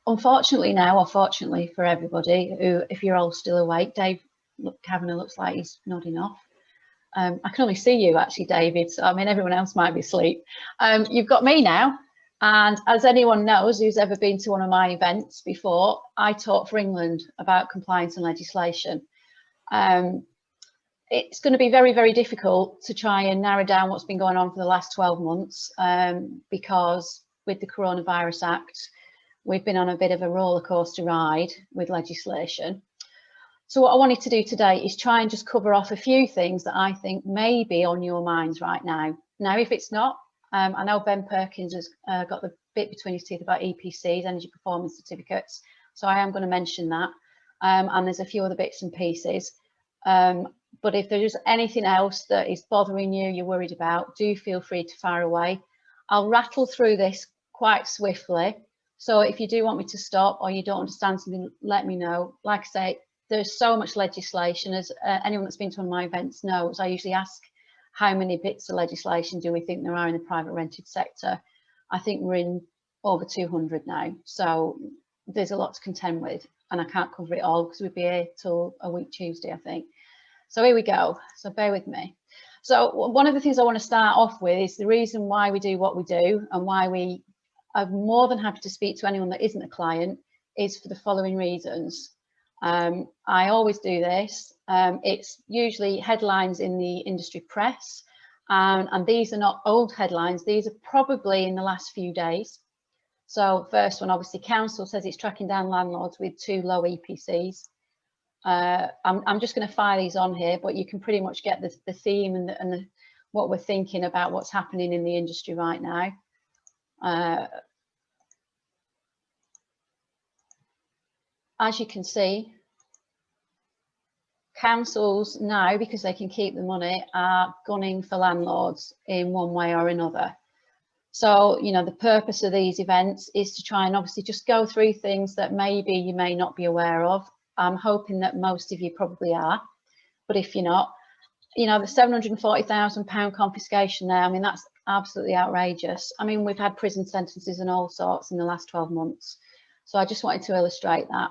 Unfortunately now, or fortunately for everybody, who, if you're all still awake, Dave Kavanagh looks like he's nodding off. I can only see you actually, David, so I mean everyone else might be asleep. You've got me now, and as anyone knows who's ever been to one of my events before, I talk for England about compliance and legislation. It's going to be very, very difficult to try and narrow down what's been going on for the last 12 months because with the Coronavirus Act, we've been on a bit of a roller coaster ride with legislation. So what I wanted to do today is try and just cover off a few things that I think may be on your minds right now. Now, if it's not, I know Ben Perkins has got the bit between his teeth about EPCs, energy performance certificates, so I am going to mention that. And there's a few other bits and pieces. But if there's anything else that is bothering you, you're worried about, do feel free to fire away. I'll rattle through this quite swiftly. So if you do want me to stop or you don't understand something, let me know. Like I say, there's so much legislation. As anyone that's been to one of my events knows, I usually ask how many bits of legislation do we think there are in the private rented sector. I think we're in over 200 now. So there's a lot to contend with, and I can't cover it all because we'd be here till a week Tuesday, I think. So here we go. So bear with me. So one of the things I want to start off with is the reason why we do what we do and why we are more than happy to speak to anyone that isn't a client is for the following reasons. I always do this. It's usually headlines in the industry press, and these are not old headlines. These are probably in the last few days. So first one, obviously, council says it's tracking down landlords with too low EPCs. I'm just going to fire these on here, but you can pretty much get the theme and what we're thinking about what's happening in the industry right now. As you can see, councils now, because they can keep the money, are gunning for landlords in one way or another. So, you know, the purpose of these events is to try and obviously just go through things that maybe you may not be aware of. I'm hoping that most of you probably are, but if you're not, you know, the £740,000 confiscation there, I mean, that's absolutely outrageous. I mean, we've had prison sentences and all sorts in the last 12 months. So I just wanted to illustrate that.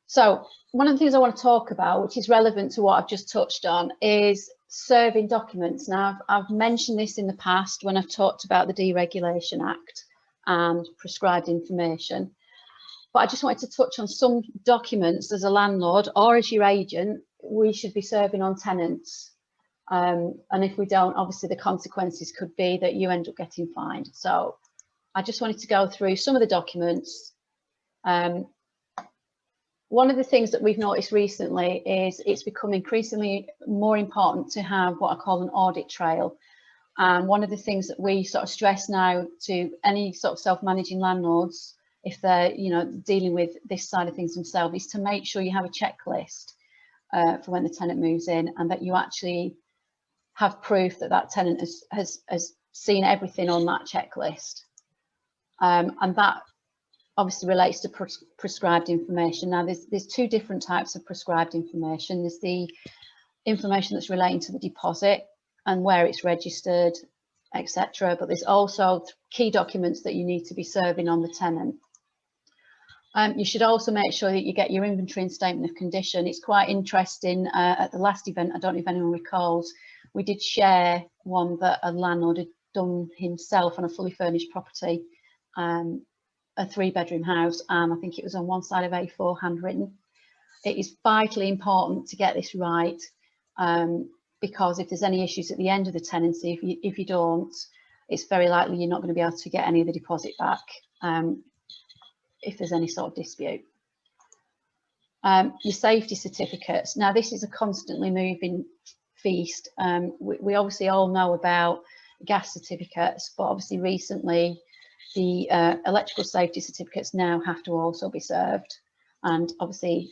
So one of the things I want to talk about, which is relevant to what I've just touched on, is serving documents. Now, I've mentioned this in the past when I've talked about the Deregulation Act and prescribed information. But I just wanted to touch on some documents as a landlord or as your agent we should be serving on tenants. And if we don't, obviously the consequences could be that you end up getting fined. So I just wanted to go through some of the documents. One of the things that we've noticed recently is it's become increasingly more important to have what I call an audit trail. One of the things that we sort of stress now to any sort of self-managing landlords, if they're, you know, dealing with this side of things themselves, is to make sure you have a checklist for when the tenant moves in, and that you actually have proof that that tenant has seen everything on that checklist. And that obviously relates to prescribed information. Now, there's two different types of prescribed information. There's the information that's relating to the deposit and where it's registered, etc. But there's also key documents that you need to be serving on the tenant. You should also make sure that you get your inventory and statement of condition. It's quite interesting. At the last event, I don't know if anyone recalls, we did share one that a landlord had done himself on a fully furnished property, a 3-bedroom house, and I think it was on one side of A4 handwritten. It is vitally important to get this right, because if there's any issues at the end of the tenancy, if you don't, it's very likely you're not going to be able to get any of the deposit back if there's any sort of dispute. Your safety certificates. Now, this is a constantly moving feast. We obviously all know about gas certificates, but obviously recently the electrical safety certificates now have to also be served, and obviously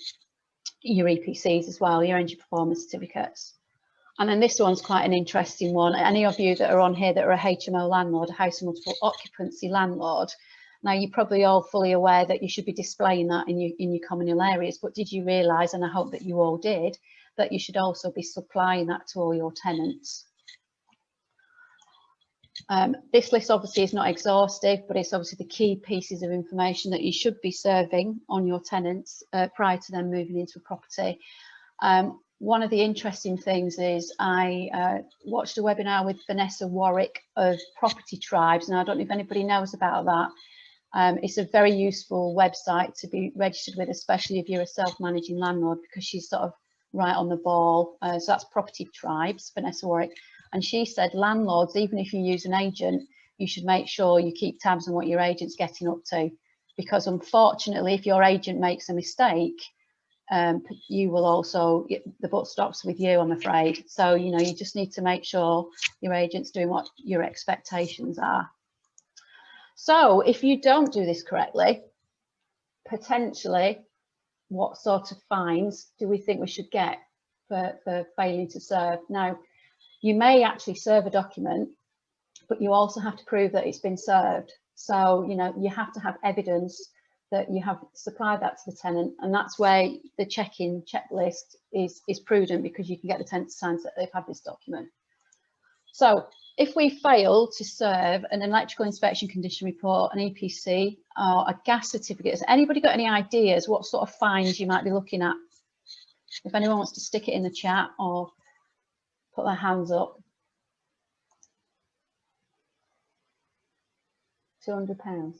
your EPCs as well, your energy performance certificates. And then this one's quite an interesting one. Any of you that are on here that are a HMO landlord, a house multiple occupancy landlord, now you're probably all fully aware that you should be displaying that in your communal areas, but did you realise, and I hope that you all did, that you should also be supplying that to all your tenants? This list obviously is not exhaustive, but it's obviously the key pieces of information that you should be serving on your tenants prior to them moving into a property. One of the interesting things is I watched a webinar with Vanessa Warwick of Property Tribes, and I don't know if anybody knows about that. It's a very useful website to be registered with, especially if you're a self-managing landlord, because she's sort of right on the ball. So that's Property Tribes, Vanessa Warwick. And she said landlords, even if you use an agent, you should make sure you keep tabs on what your agent's getting up to. Because unfortunately, if your agent makes a mistake, you will also, the buck stops with you, I'm afraid. So, you know, you just need to make sure your agent's doing what your expectations are. So if you don't do this correctly, potentially, what sort of fines do we think we should get for failing to serve? Now, you may actually serve a document, but you also have to prove that it's been served. So, you know, you have to have evidence that you have supplied that to the tenant, and that's where the check-in checklist is prudent, because you can get the tenant to sign that they've had this document. So if we fail to serve an electrical inspection condition report, an EPC, or a gas certificate, has anybody got any ideas what sort of fines you might be looking at? If anyone wants to stick it in the chat or put their hands up. £200.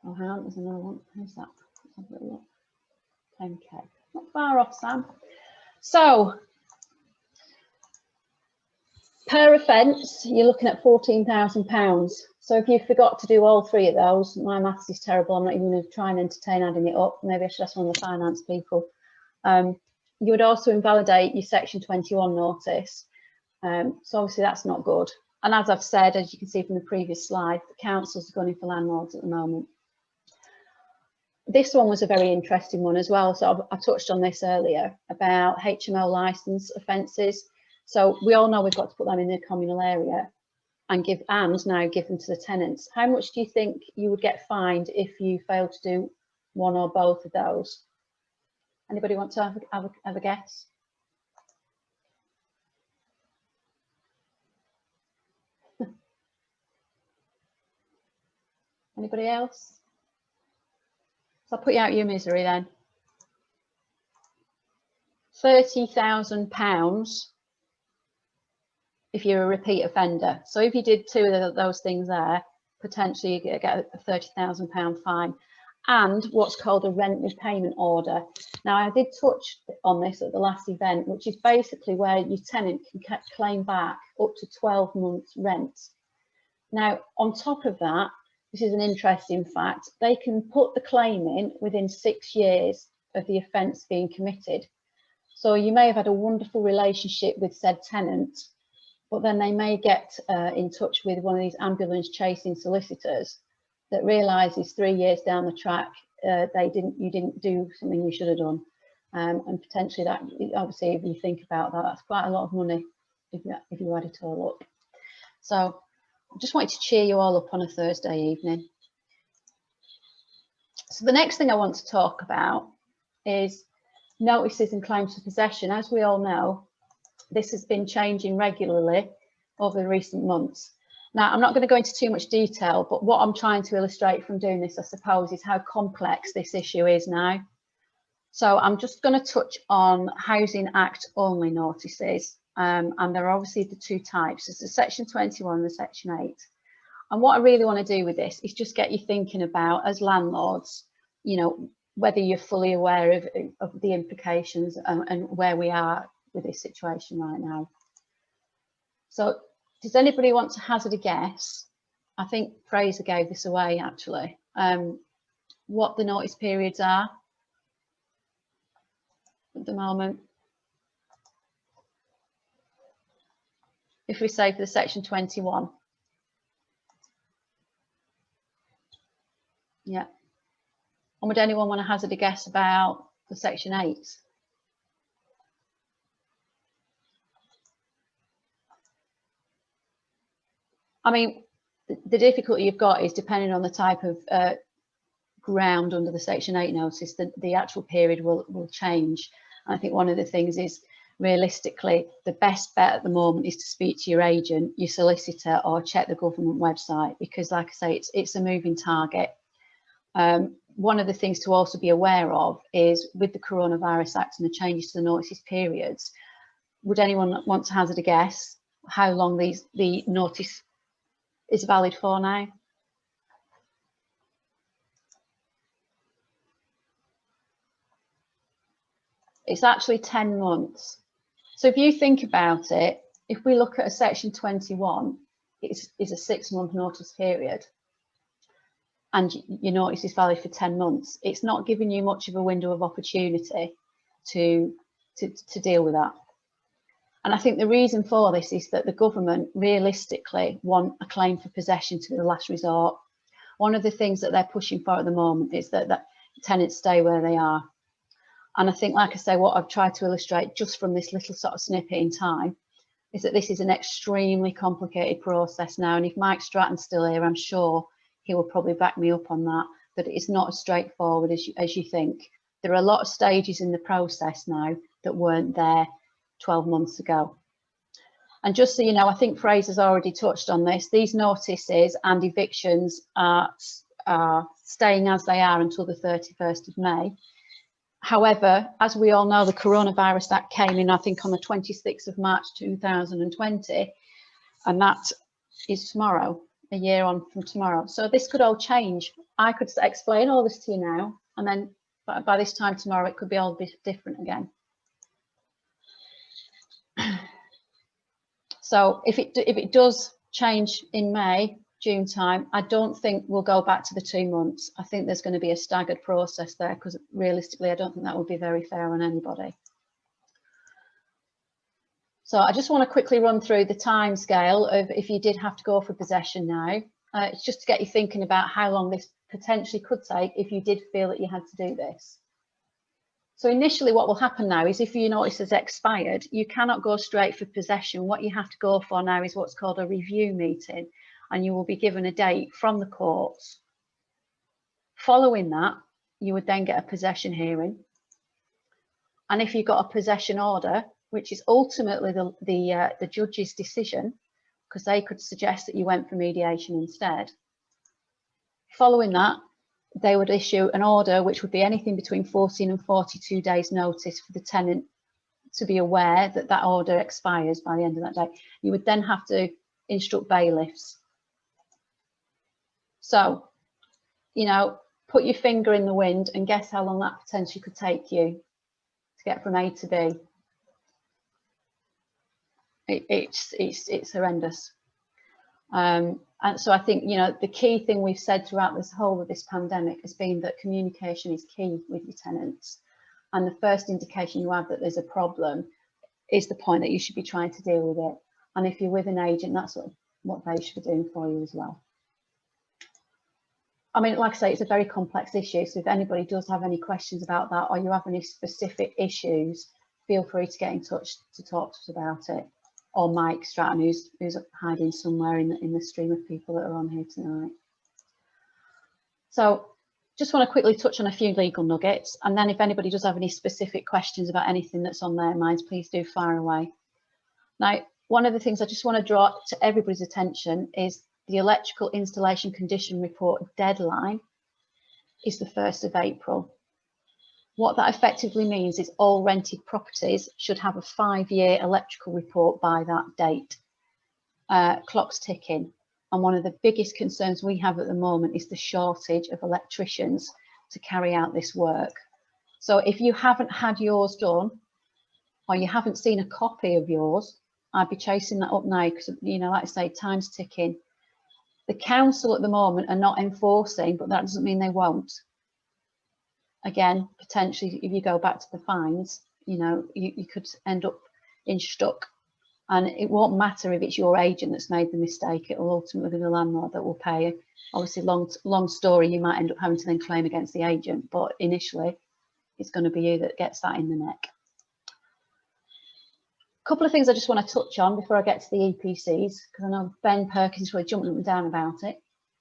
Oh, hang on, there's another one. Who's that? Let's have a little look. 10k. Not far off, Sam. So, per offence, you're looking at £14,000. So if you forgot to do all three of those, my maths is terrible. I'm not even going to try and entertain adding it up. Maybe I should ask one of the finance people. You would also invalidate your Section 21 notice. So obviously that's not good. And as I've said, as you can see from the previous slide, the councils are going in for landlords at the moment. This one was a very interesting one as well. So I touched on this earlier about HMO licence offences. So we all know we've got to put them in the communal area and now give them to the tenants. How much do you think you would get fined if you failed to do one or both of those? Anybody want to have a guess? Anybody else? So I'll put you out of your misery then. £30,000 if you're a repeat offender. So if you did two of those things there, potentially you get a £30,000 fine, and what's called a rent repayment order. Now, I did touch on this at the last event, which is basically where your tenant can claim back up to 12 months rent. Now, on top of that, this is an interesting fact, they can put the claim in within 6 years of the offence being committed. So you may have had a wonderful relationship with said tenant, but then they may get in touch with one of these ambulance chasing solicitors that realises 3 years down the track you didn't do something you should have done, and potentially that, obviously, if you think about that, that's quite a lot of money if you add it all up. So I just wanted to cheer you all up on a Thursday evening. So the next thing I want to talk about is notices and claims for possession. As we all know, this has been changing regularly over the recent months. Now, I'm not going to go into too much detail, but what I'm trying to illustrate from doing this, I suppose, is how complex this issue is now. So I'm just going to touch on Housing Act only notices. And there are obviously the two types. There's the Section 21 and the Section 8. And what I really want to do with this is just get you thinking about, as landlords, you know, whether you're fully aware of the implications and where we are with this situation right now. So does anybody want to hazard a guess? I think Fraser gave this away, actually. What the notice periods are at the moment. If we say for the Section 21. Yeah. And would anyone want to hazard a guess about the Section 8? I mean, the difficulty you've got is depending on the type of ground under the Section 8 notice, the actual period will change. And I think one of the things is realistically, the best bet at the moment is to speak to your agent, your solicitor, or check the government website, because like I say, it's a moving target. One of the things to also be aware of is with the Coronavirus Act and the changes to the notice periods, would anyone want to hazard a guess how long the notice is valid for now? It's actually 10 months. So if you think about it, if we look at a section 21, it's a 6-month notice period, and your notice is valid for 10 months. It's not giving you much of a window of opportunity to deal with that. And I think the reason for this is that the government realistically want a claim for possession to be the last resort. One of the things that they're pushing for at the moment is that tenants stay where they are. And I think, like I say, what I've tried to illustrate just from this little sort of snippet in time is that this is an extremely complicated process now. And if Mike Stratton's still here, I'm sure he will probably back me up on that it's not as straightforward as you think. There are a lot of stages in the process now that weren't there 12 months ago. And just so you know, I think Fraser's already touched on this, these notices and evictions are staying as they are until the 31st of May. However, as we all know, the Coronavirus Act came in, I think, on the 26th of March 2020, and that is tomorrow, a year on from tomorrow. So this could all change. I could explain all this to you now, and then by this time tomorrow, it could be all a bit different again. So if it does change in May, June time, I don't think we'll go back to the 2 months. I think there's going to be a staggered process there, because realistically, I don't think that would be very fair on anybody. So I just want to quickly run through the time scale of if you did have to go for possession now. It's just to get you thinking about how long this potentially could take if you did feel that you had to do this. So initially what will happen now is if your notice has expired, you cannot go straight for possession. What you have to go for now is what's called a review meeting, and you will be given a date from the courts. Following that, you would then get a possession hearing. And if you've got a possession order, which is ultimately the judge's decision, because they could suggest that you went for mediation instead. Following that, they would issue an order which would be anything between 14 and 42 days notice for the tenant to be aware that that order expires by the end of that day. You would then have to instruct bailiffs. So, you know, put your finger in the wind and guess how long that potentially could take you to get from A to B. It's horrendous. And so I think, you know, the key thing we've said throughout this whole of this pandemic has been that communication is key with your tenants. And the first indication you have that there's a problem is the point that you should be trying to deal with it. And if you're with an agent, that's what they should be doing for you as well. I mean, like I say, it's a very complex issue. So if anybody does have any questions about that, or you have any specific issues, feel free to get in touch to talk to us about it. Or Mike Stratton, who's hiding somewhere in the stream of people that are on here tonight. So just want to quickly touch on a few legal nuggets, and then if anybody does have any specific questions about anything that's on their minds, please do fire away. Now, one of the things I just want to draw to everybody's attention is the electrical installation condition report deadline is the 1st of April. What that effectively means is all rented properties should have a 5-year electrical report by that date. Clock's ticking. And one of the biggest concerns we have at the moment is the shortage of electricians to carry out this work. So if you haven't had yours done, or you haven't seen a copy of yours, I'd be chasing that up now, because, you know, like I say, time's ticking. The council at the moment are not enforcing, but that doesn't mean they won't. Again, potentially, if you go back to the fines, you know, you could end up in stuck. And it won't matter if it's your agent that's made the mistake, it will ultimately be the landlord that will pay. Obviously, long story, you might end up having to then claim against the agent, but initially, it's going to be you that gets that in the neck. A couple of things I just want to touch on before I get to the EPCs, because I know Ben Perkins really jumping up and down about it,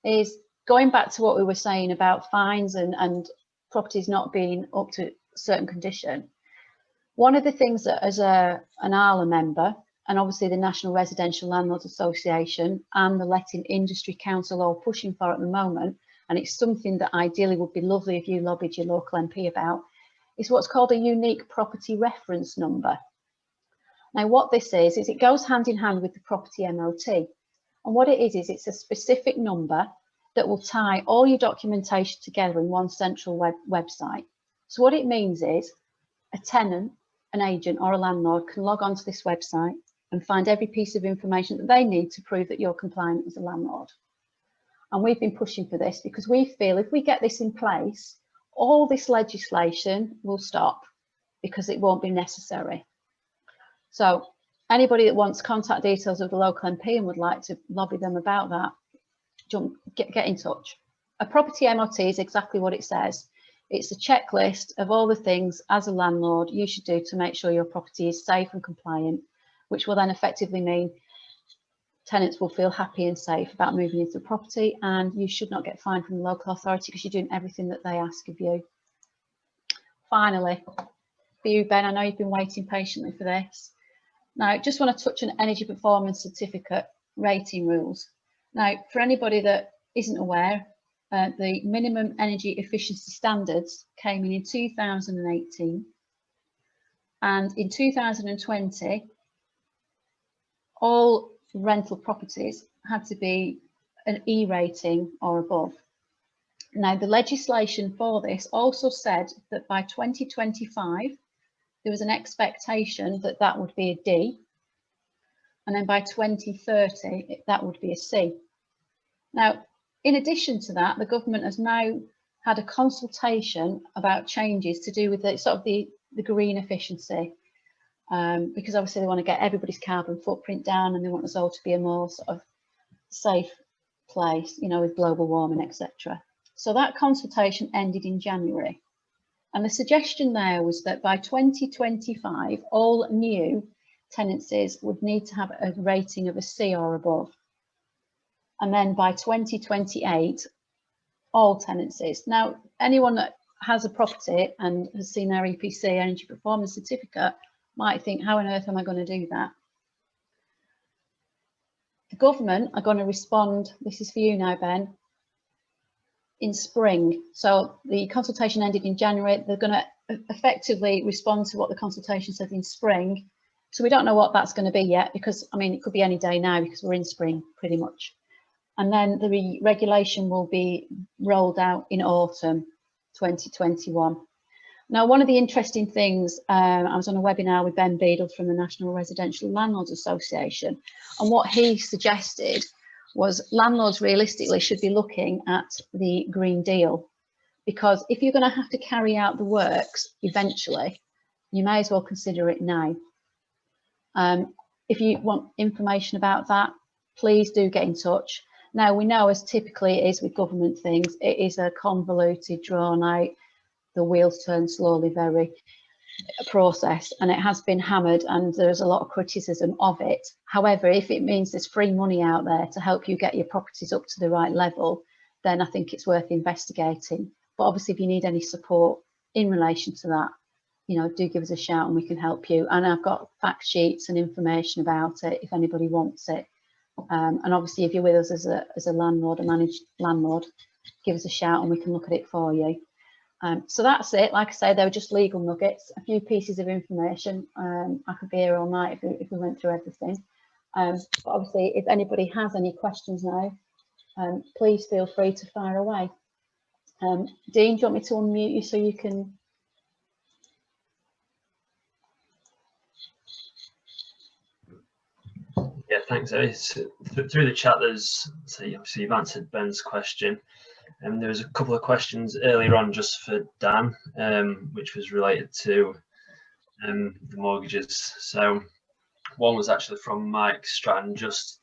is going back to what we were saying about fines and properties not being up to a certain condition. One of the things that as an ALA member, and obviously the National Residential Landlords Association and the Letting Industry Council are pushing for at the moment, and it's something that ideally would be lovely if you lobbied your local MP about, is what's called a unique property reference number. Now what this is it goes hand in hand with the property MOT. And what it is it's a specific number that will tie all your documentation together in one central website. So what it means is a tenant, an agent or a landlord can log onto this website and find every piece of information that they need to prove that you're compliant as a landlord. And we've been pushing for this because we feel if we get this in place, all this legislation will stop because it won't be necessary. So anybody that wants contact details of the local MP and would like to lobby them about that, get in touch. A property MOT is exactly what it says. It's a checklist of all the things as a landlord you should do to make sure your property is safe and compliant, which will then effectively mean tenants will feel happy and safe about moving into the property, and you should not get fined from the local authority because you're doing everything that they ask of you. Finally, for you, Ben, I know you've been waiting patiently for this. Now, I just want to touch on energy performance certificate rating rules. Now, for anybody that isn't aware, the minimum energy efficiency standards came in 2018, and in 2020, all rental properties had to be an E rating or above. Now, the legislation for this also said that by 2025, there was an expectation that that would be a D, and then by 2030, that would be a C. Now, in addition to that, the government has now had a consultation about changes to do with the green efficiency, because obviously they want to get everybody's carbon footprint down, and they want us all to be a more sort of safe place, you know, with global warming, etc. So that consultation ended in January. And the suggestion there was that by 2025, all new tenancies would need to have a rating of a C or above. And then by 2028, all tenancies. Now, anyone that has a property and has seen their EPC energy performance certificate might think, how on earth am I going to do that? The government are going to respond, this is for you now, Ben, in spring. So the consultation ended in January. They're going to effectively respond to what the consultation said in spring. So we don't know what that's going to be yet, because I mean it could be any day now because we're in spring pretty much. And then the regulation will be rolled out in autumn 2021. Now, one of the interesting things, I was on a webinar with Ben Beadle from the National Residential Landlords Association, and what he suggested was landlords realistically should be looking at the Green Deal, because if you're going to have to carry out the works eventually, you may as well consider it now. If you want information about that, please do get in touch. Now, we know, as typically it is with government things, it is a convoluted, drawn out, the wheels turn slowly very process, and it has been hammered, and there's a lot of criticism of it. However, if it means there's free money out there to help you get your properties up to the right level, then I think it's worth investigating. But obviously, if you need any support in relation to that, you know, do give us a shout and we can help you. And I've got fact sheets and information about it if anybody wants it. And obviously, if you're with us as a landlord, a managed landlord, give us a shout and we can look at it for you. So that's it. Like I say, they were just legal nuggets, a few pieces of information. I could be here all night if we went through everything. But obviously, if anybody has any questions now, please feel free to fire away. Dean, do you want me to unmute you so you can? Yeah, thanks. Through the chat, there's, so obviously you've answered Ben's question. And there was a couple of questions earlier on just for Dan, which was related to the mortgages. So one was actually from Mike Stratton, just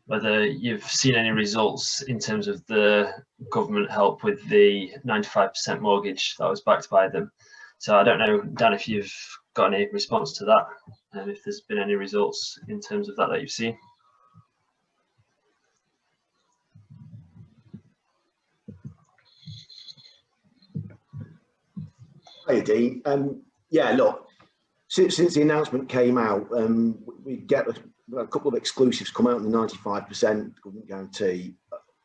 whether you've seen any results in terms of the government help with the 95% mortgage that was backed by them. So I don't know, Dan, if you've got any response to that, and if there's been any results in terms of that you've seen. Hi, Dean. Yeah, look, Since the announcement came out, we get a couple of exclusives come out in the 95% government guarantee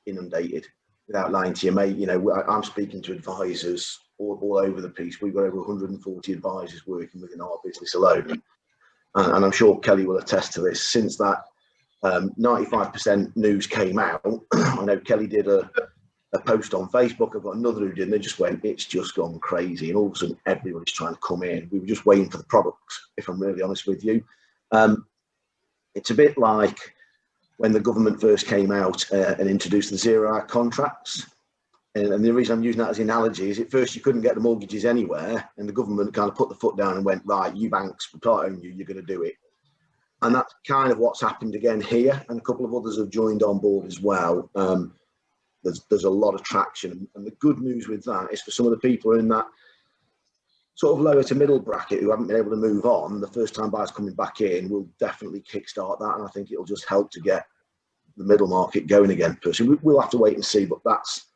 inundated. Without lying to you, mate, you know, I'm speaking to advisors all over the piece. We've got over 140 advisors working within our business alone. And I'm sure Kelly will attest to this. Since that 95% news came out, I know Kelly did a post on Facebook. I've got another who did, and they just went, it's just gone crazy. And all of a sudden, everybody's trying to come in. We were just waiting for the products, if I'm really honest with you. It's a bit like when the government first came out and introduced the zero-hour contracts. And the reason I'm using that as an analogy is at first you couldn't get the mortgages anywhere, and the government kind of put the foot down and went, right, you banks, we can't own you, you're going to do it. And that's kind of what's happened again here, and a couple of others have joined on board as well. There's a lot of traction, and the good news with that is for some of the people who are in that sort of lower to middle bracket who haven't been able to move on, the first time buyers coming back in will definitely kickstart that, and I think it'll just help to get the middle market going again. Personally, we'll have to wait and see, but that's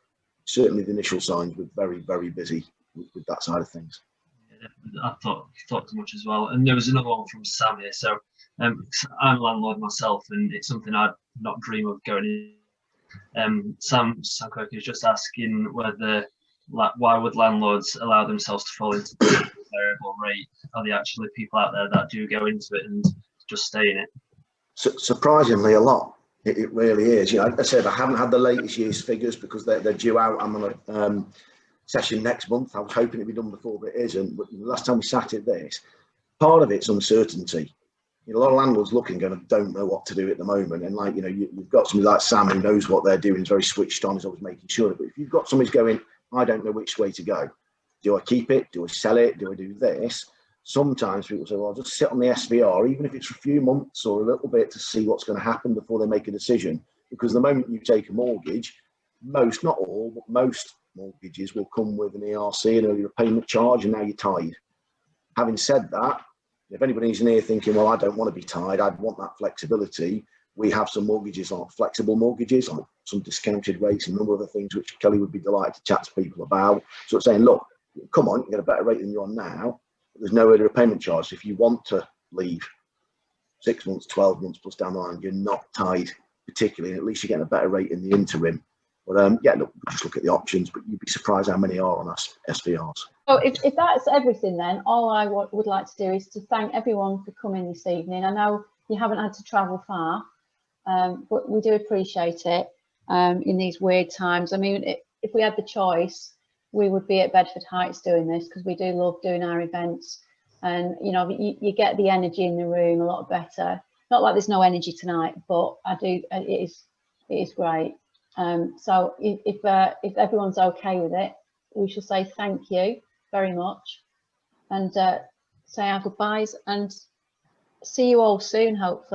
certainly the initial signs. We're very, very busy with that side of things. Yeah, I thought as much as well. And there was another one from Sam here. So I'm a landlord myself, and it's something I'd not dream of going in. Sam Cook is just asking whether, why would landlords allow themselves to fall into the variable rate? Are there actually people out there that do go into it and just stay in it? Surprisingly, a lot. It really is. You know, I said I haven't had the latest year's figures because they're due out. I'm on a session next month. I was hoping it'd be done before, but it isn't. But the last time we sat at this, part of it's uncertainty. You know, a lot of landlords looking and don't know what to do at the moment. And like, you know, you've got somebody like Sam who knows what they're doing, is very switched on, is always making sure. But if you've got somebody going, I don't know which way to go. Do I keep it? Do I sell it? Do I do this? Sometimes people say, well, I'll just sit on the SVR, even if it's for a few months or a little bit, to see what's going to happen before they make a decision. Because the moment you take a mortgage, most, not all, but most mortgages will come with an ERC, an early repayment charge, and now you're tied. Having said that, if anybody's in here thinking, well, I don't want to be tied, I'd want that flexibility, we have some mortgages on flexible mortgages, on some discounted rates, and a number of other things which Kelly would be delighted to chat to people about. So it's saying, look, come on, you get a better rate than you're on now. There's no early repayment charge. If you want to leave 6 months, 12 months plus down the line, you're not tied particularly, and at least you're getting a better rate in the interim. But yeah, look, just look at the options, but you'd be surprised how many are on us SVRs. So if that's everything, then all I would like to do is to thank everyone for coming this evening. I know you haven't had to travel far, but we do appreciate it in these weird times. I mean, if we had the choice, we would be at Bedford Heights doing this, because we do love doing our events, and you know, you get the energy in the room a lot better. Not like there's no energy tonight, but it is great. So if everyone's okay with it, we shall say thank you very much, and say our goodbyes, and see you all soon, hopefully.